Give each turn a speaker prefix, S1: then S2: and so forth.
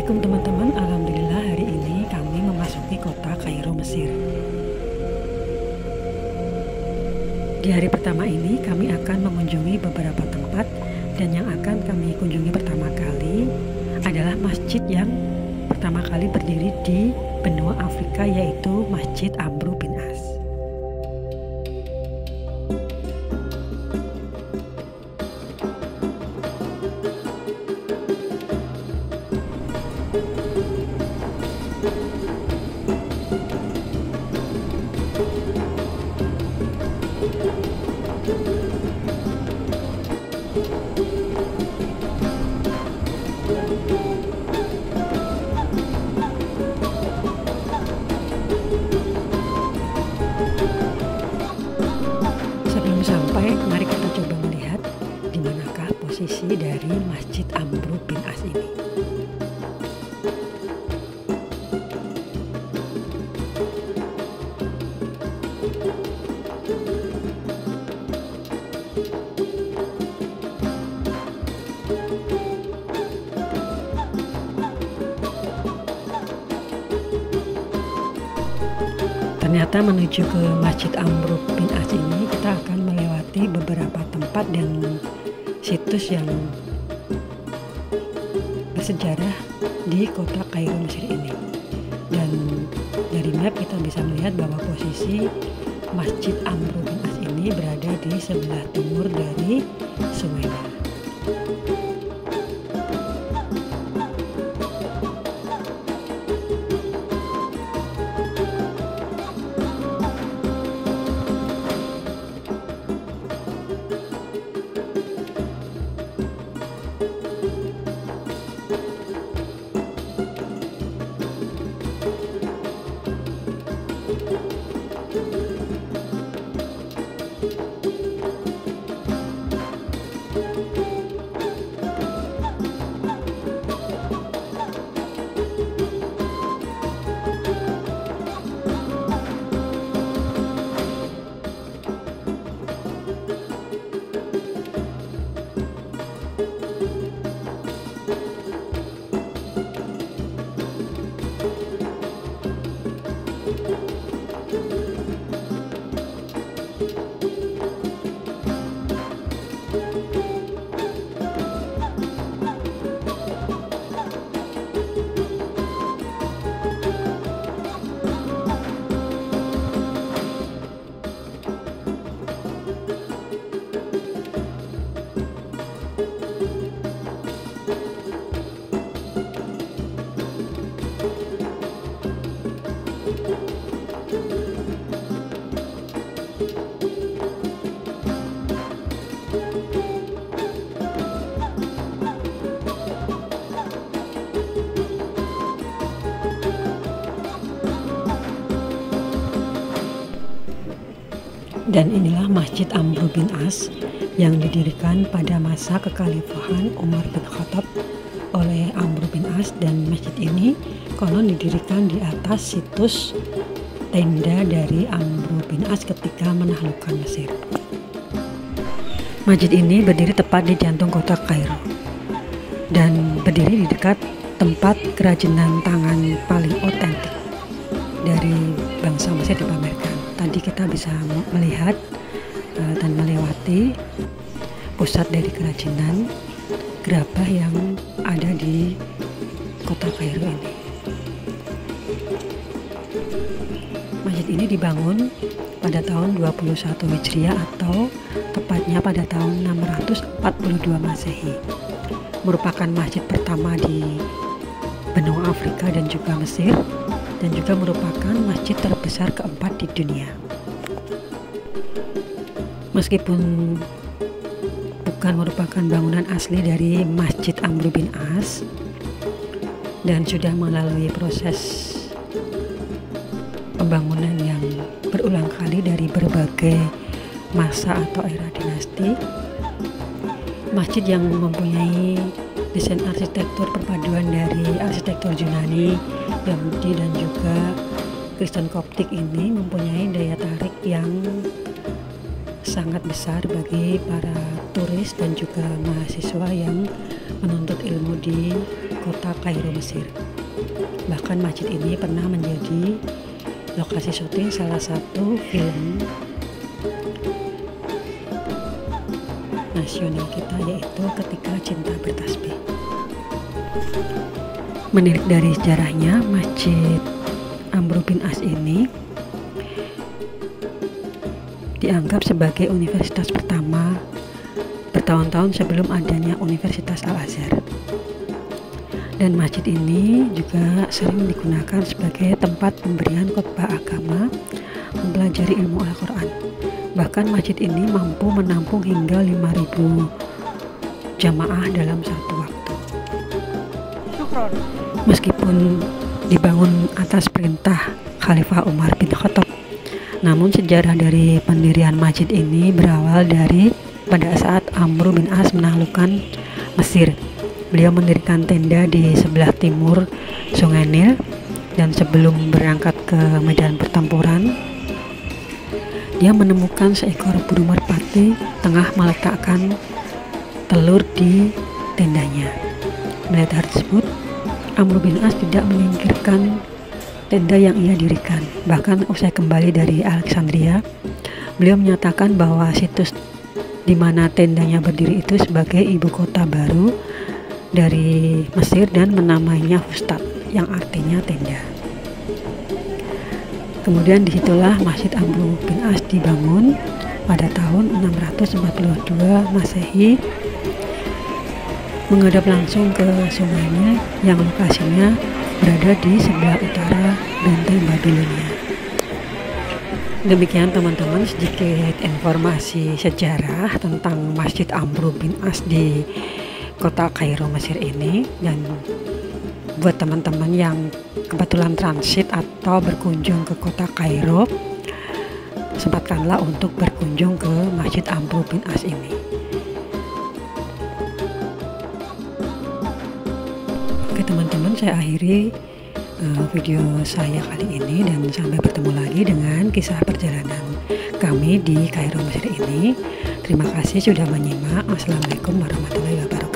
S1: Assalamualaikum teman-teman. Alhamdulillah hari ini kami memasuki kota Kairo, Mesir. Di hari pertama ini kami akan mengunjungi beberapa tempat, dan yang akan kami kunjungi pertama kali adalah masjid yang pertama kali berdiri di benua Afrika, yaitu Masjid Amr bin As. Sebelum sampai, mari kita coba melihat di manakah posisi dari Masjid Amr bin As ini. Ternyata menuju ke Masjid Amr bin As ini kita akan melewati beberapa tempat dan situs yang bersejarah di kota Kairo, Mesir ini. Dan dari map kita bisa melihat bahwa posisi Masjid Amr bin As ini berada di sebelah timur dari Sungai Nil. Dan inilah Masjid Amr bin As yang didirikan pada masa kekhalifahan Umar bin Khattab oleh Amr bin As, dan masjid ini konon didirikan di atas situs tenda dari Amr bin As ketika menaklukkan Mesir. Masjid ini berdiri tepat di jantung kota Kairo dan berdiri di dekat tempat kerajinan tangan paling otentik dari bangsa Mesir dipamerkan. Tadi kita bisa melihat dan melewati pusat dari kerajinan gerabah yang ada di kota Kairo ini. Masjid ini dibangun pada tahun 21 Hijriah atau tepatnya pada tahun 642 Masehi. Merupakan masjid pertama di benua Afrika dan juga Mesir, dan juga merupakan masjid terbesar keempat di dunia. Meskipun bukan merupakan bangunan asli dari Masjid Amr bin As dan sudah melalui proses pembangunan yang berulang kali dari berbagai masa atau era dinasti, masjid yang mempunyai desain arsitektur perpaduan dari arsitektur Yunani, Yahudi, dan juga Kristen Koptik ini mempunyai daya tarik yang sangat besar bagi para turis dan juga mahasiswa yang menuntut ilmu di kota Kairo, Mesir. Bahkan masjid ini pernah menjadi lokasi syuting salah satu film nasional kita, yaitu Ketika Cinta Bertasbih. Menilik dari sejarahnya, Masjid Amr bin As ini dianggap sebagai universitas pertama bertahun-tahun sebelum adanya Universitas Al-Azhar. Dan masjid ini juga sering digunakan sebagai tempat pemberian khotbah agama, mempelajari ilmu Al-Quran. Bahkan masjid ini mampu menampung hingga 5.000 jamaah dalam satu waktu. Meskipun dibangun atas perintah Khalifah Umar bin Khattab, namun sejarah dari pendirian masjid ini berawal dari pada saat Amr bin As menaklukkan Mesir. Beliau mendirikan tenda di sebelah timur Sungai Nil, dan sebelum berangkat ke medan pertempuran, dia menemukan seekor burung merpati tengah meletakkan telur di tendanya. Melihat hal tersebut, Amr bin As tidak menyingkirkan tenda yang ia dirikan. Bahkan usai kembali dari Alexandria, beliau menyatakan bahwa situs di mana tendanya berdiri itu sebagai ibu kota baru dari Mesir dan menamainya Fustat, yang artinya tenda. Kemudian disitulah Masjid Amr bin As dibangun pada tahun 642 Masehi, menghadap langsung ke Sungai Nil yang lokasinya berada di sebelah utara benteng Babilonia. Demikian teman-teman sedikit informasi sejarah tentang Masjid Amr bin As di kota Kairo, Mesir ini. Dan buat teman-teman yang kebetulan transit atau berkunjung ke kota Kairo, sempatkanlah untuk berkunjung ke Masjid Amr bin As ini. Oke teman-teman, saya akhiri video saya kali ini, dan sampai bertemu lagi dengan kisah perjalanan kami di Kairo, Mesir ini. Terima kasih sudah menyimak. Wassalamualaikum warahmatullahi wabarakatuh.